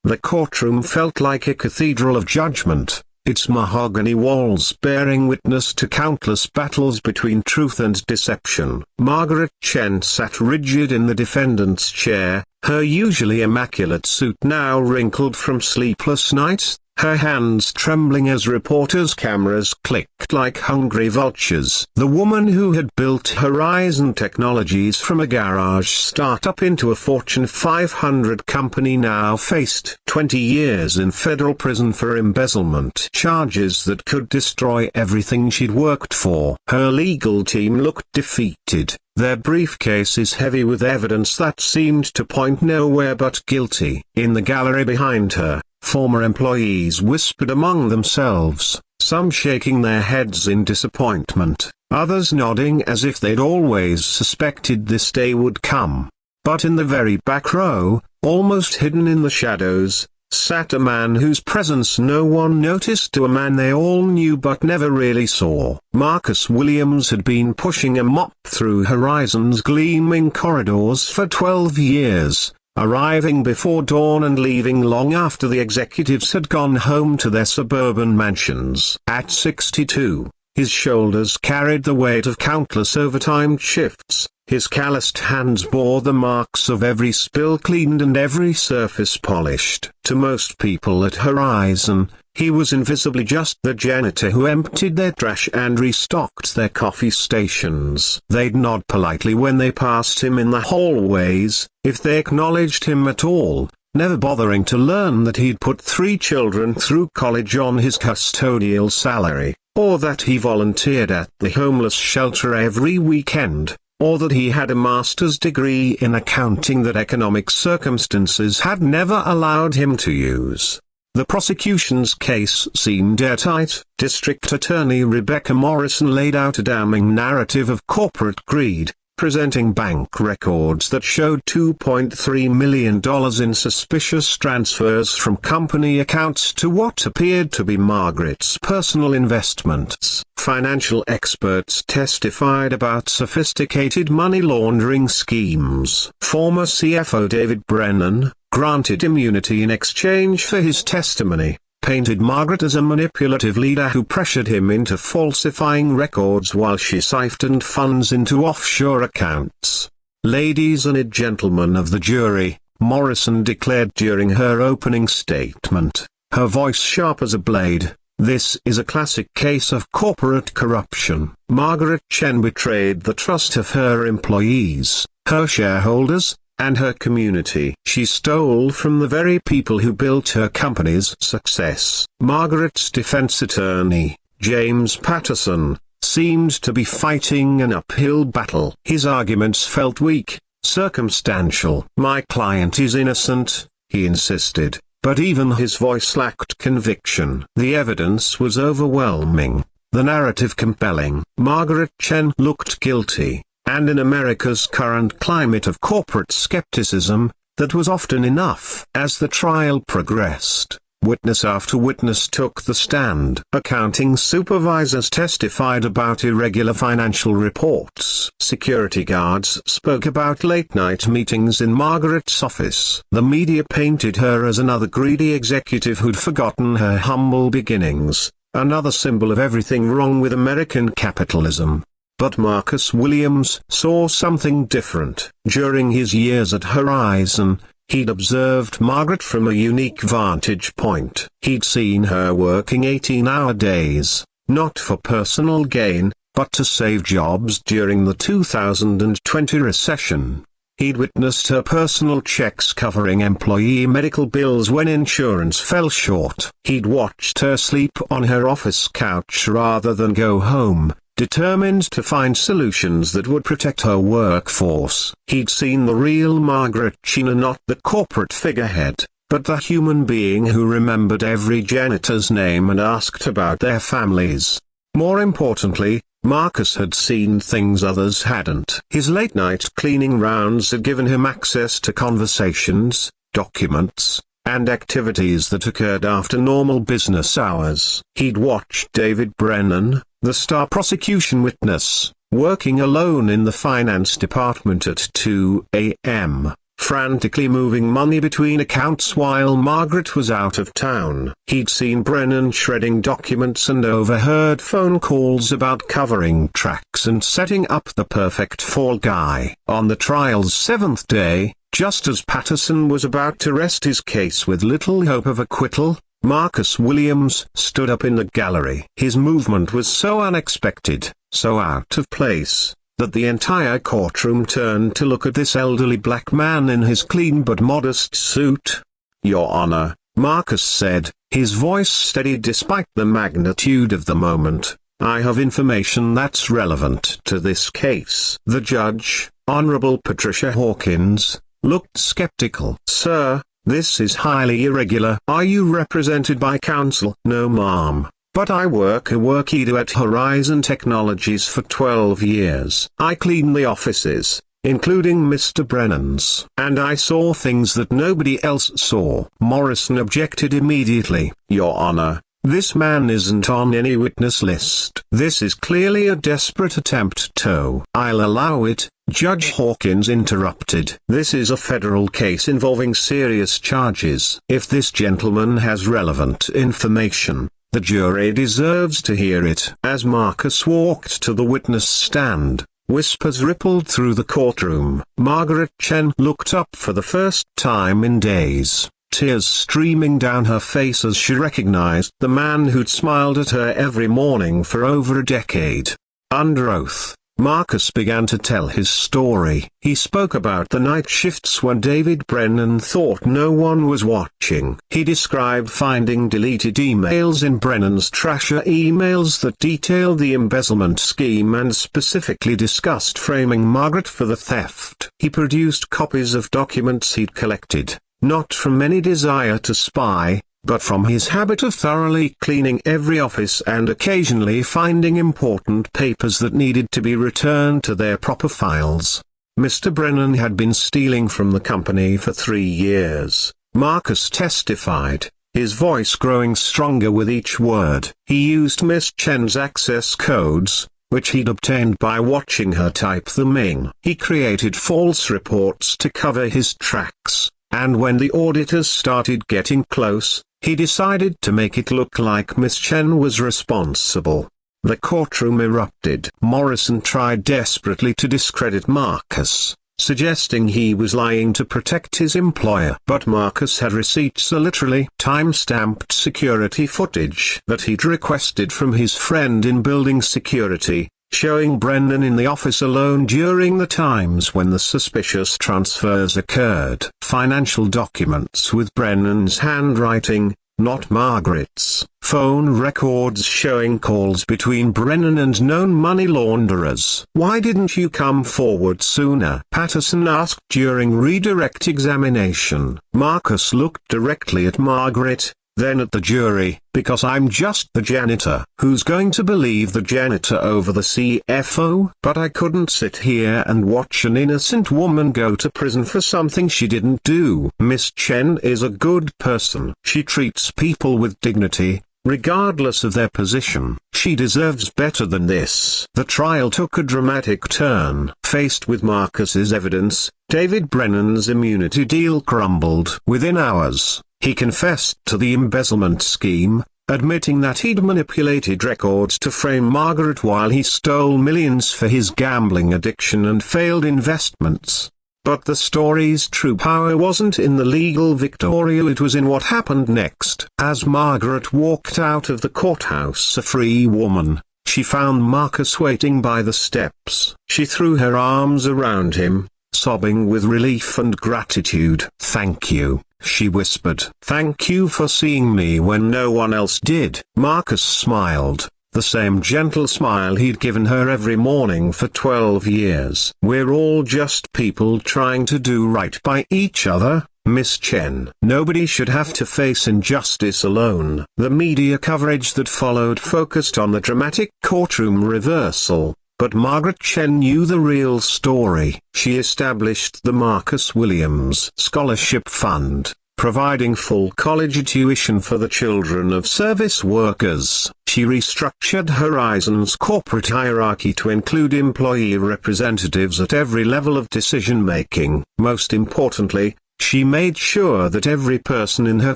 The courtroom felt like a cathedral of judgment, its mahogany walls bearing witness to countless battles between truth and deception. Margaret Chen sat rigid in the defendant's chair, her usually immaculate suit now wrinkled from sleepless nights, her hands trembling as reporters' cameras clicked like hungry vultures. The woman who had built Horizon Technologies from a garage startup into a Fortune 500 company now faced 20 years in federal prison for embezzlement charges that could destroy everything she'd worked for. Her legal team looked defeated, their briefcases heavy with evidence that seemed to point nowhere but guilty. In the gallery behind her, former employees whispered among themselves, some shaking their heads in disappointment, others nodding as if they'd always suspected this day would come. But in the very back row, almost hidden in the shadows, sat a man whose presence no one noticed, to a man they all knew but never really saw. Marcus Williams had been pushing a mop through Horizon's gleaming corridors for 12 years. Arriving before dawn and leaving long after the executives had gone home to their suburban mansions. At 62, his shoulders carried the weight of countless overtime shifts, his calloused hands bore the marks of every spill cleaned and every surface polished. To most people at Horizon, he was invisibly just the janitor who emptied their trash and restocked their coffee stations. They'd nod politely when they passed him in the hallways, if they acknowledged him at all, never bothering to learn that he'd put 3 children through college on his custodial salary, or that he volunteered at the homeless shelter every weekend, or that he had a master's degree in accounting that economic circumstances had never allowed him to use. The prosecution's case seemed airtight. District Attorney Rebecca Morrison laid out a damning narrative of corporate greed, presenting bank records that showed $2.3 million in suspicious transfers from company accounts to what appeared to be Margaret's personal investments. Financial experts testified about sophisticated money laundering schemes. Former CFO David Brennan, granted immunity in exchange for his testimony, painted Margaret as a manipulative leader who pressured him into falsifying records while she siphoned funds into offshore accounts. "Ladies and gentlemen of the jury," Morrison declared during her opening statement, her voice sharp as a blade, "this is a classic case of corporate corruption. Margaret Chen betrayed the trust of her employees, her shareholders, and her community. She stole from the very people who built her company's success." Margaret's defense attorney, James Patterson, seemed to be fighting an uphill battle. His arguments felt weak, circumstantial. "My client is innocent," he insisted, but even his voice lacked conviction. The evidence was overwhelming, the narrative compelling. Margaret Chen looked guilty. And in America's current climate of corporate skepticism, that was often enough. As the trial progressed, witness after witness took the stand. Accounting supervisors testified about irregular financial reports. Security guards spoke about late-night meetings in Margaret's office. The media painted her as another greedy executive who'd forgotten her humble beginnings, another symbol of everything wrong with American capitalism. But Marcus Williams saw something different. During his years at Horizon, he'd observed Margaret from a unique vantage point. He'd seen her working 18-hour days, not for personal gain, but to save jobs during the 2020 recession. He'd witnessed her personal checks covering employee medical bills when insurance fell short. He'd watched her sleep on her office couch rather than go home, determined to find solutions that would protect her workforce. He'd seen the real Margaret Chen, not the corporate figurehead, but the human being who remembered every janitor's name and asked about their families. More importantly, Marcus had seen things others hadn't. His late-night cleaning rounds had given him access to conversations, documents, and activities that occurred after normal business hours. He'd watched David Brennan, the star prosecution witness, working alone in the finance department at 2 a.m., frantically moving money between accounts while Margaret was out of town. He'd seen Brennan shredding documents and overheard phone calls about covering tracks and setting up the perfect fall guy. On the trial's 7th day, just as Patterson was about to rest his case with little hope of acquittal, Marcus Williams stood up in the gallery. His movement was so unexpected, so out of place, that the entire courtroom turned to look at this elderly black man in his clean but modest suit. "Your Honor," Marcus said, his voice steady despite the magnitude of the moment, "I have information that's relevant to this case." The judge, Honorable Patricia Hawkins, looked skeptical. "Sir, this is highly irregular." "Are you represented by counsel?" "No, ma'am. But I work either at Horizon Technologies for 12 years. I clean the offices, including Mr. Brennan's. And I saw things that nobody else saw." Morrison objected immediately. "Your Honor, this man isn't on any witness list. This is clearly a desperate attempt to—" "I'll allow it," Judge Hawkins interrupted. "This is a federal case involving serious charges. If this gentleman has relevant information, the jury deserves to hear it." As Marcus walked to the witness stand, whispers rippled through the courtroom. Margaret Chen looked up for the first time in days, tears streaming down her face as she recognized the man who'd smiled at her every morning for over a decade. Under oath, Marcus began to tell his story. He spoke about the night shifts when David Brennan thought no one was watching. He described finding deleted emails in Brennan's trasher, emails that detailed the embezzlement scheme and specifically discussed framing Margaret for the theft. He produced copies of documents he'd collected, not from any desire to spy, but from his habit of thoroughly cleaning every office and occasionally finding important papers that needed to be returned to their proper files. Mr. Brennan had been stealing from the company for 3 years, Marcus testified, his voice growing stronger with each word. He used Miss Chen's access codes, which he'd obtained by watching her type them in. He created false reports to cover his tracks, and when the auditors started getting close, he decided to make it look like Miss Chen was responsible. The courtroom erupted. Morrison tried desperately to discredit Marcus, suggesting he was lying to protect his employer. But Marcus had receipts, a literally time-stamped security footage that he'd requested from his friend in building security, showing Brennan in the office alone during the times when the suspicious transfers occurred. Financial documents with Brennan's handwriting, not Margaret's. Phone records showing calls between Brennan and known money launderers. "Why didn't you come forward sooner?" Patterson asked during redirect examination. Marcus looked directly at Margaret, then at the jury. "Because I'm just the janitor." "Who's going to believe the janitor over the CFO?" "But I couldn't sit here and watch an innocent woman go to prison for something she didn't do." "Miss Chen is a good person. She treats people with dignity, regardless of their position. She deserves better than this." The trial took a dramatic turn. Faced with Marcus's evidence, David Brennan's immunity deal crumbled. Within hours, he confessed to the embezzlement scheme, admitting that he'd manipulated records to frame Margaret while he stole millions for his gambling addiction and failed investments. But the story's true power wasn't in the legal victory, it was in what happened next. As Margaret walked out of the courthouse a free woman, she found Marcus waiting by the steps. She threw her arms around him, sobbing with relief and gratitude. "Thank you," she whispered. "Thank you for seeing me when no one else did." Marcus smiled, the same gentle smile he'd given her every morning for 12 years. "We're all just people trying to do right by each other, Miss Chen. Nobody should have to face injustice alone." The media coverage that followed focused on the dramatic courtroom reversal, but Margaret Chen knew the real story. She established the Marcus Williams Scholarship Fund, providing full college tuition for the children of service workers. She restructured Horizon's corporate hierarchy to include employee representatives at every level of decision-making. Most importantly, she made sure that every person in her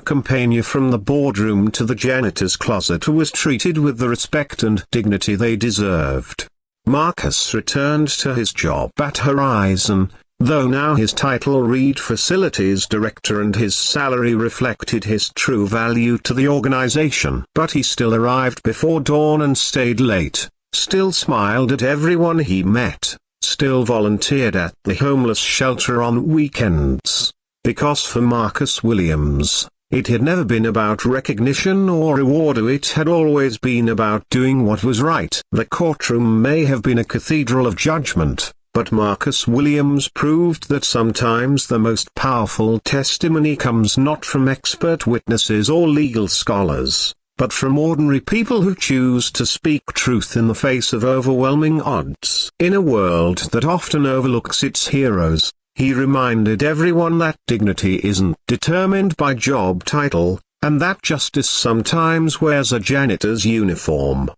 company from the boardroom to the janitor's closet was treated with the respect and dignity they deserved. Marcus returned to his job at Horizon, though now his title read Facilities Director and his salary reflected his true value to the organization. But he still arrived before dawn and stayed late, still smiled at everyone he met, still volunteered at the homeless shelter on weekends. Because for Marcus Williams, it had never been about recognition or reward, it had always been about doing what was right. The courtroom may have been a cathedral of judgment, but Marcus Williams proved that sometimes the most powerful testimony comes not from expert witnesses or legal scholars, but from ordinary people who choose to speak truth in the face of overwhelming odds. In a world that often overlooks its heroes, he reminded everyone that dignity isn't determined by job title, and that justice sometimes wears a janitor's uniform.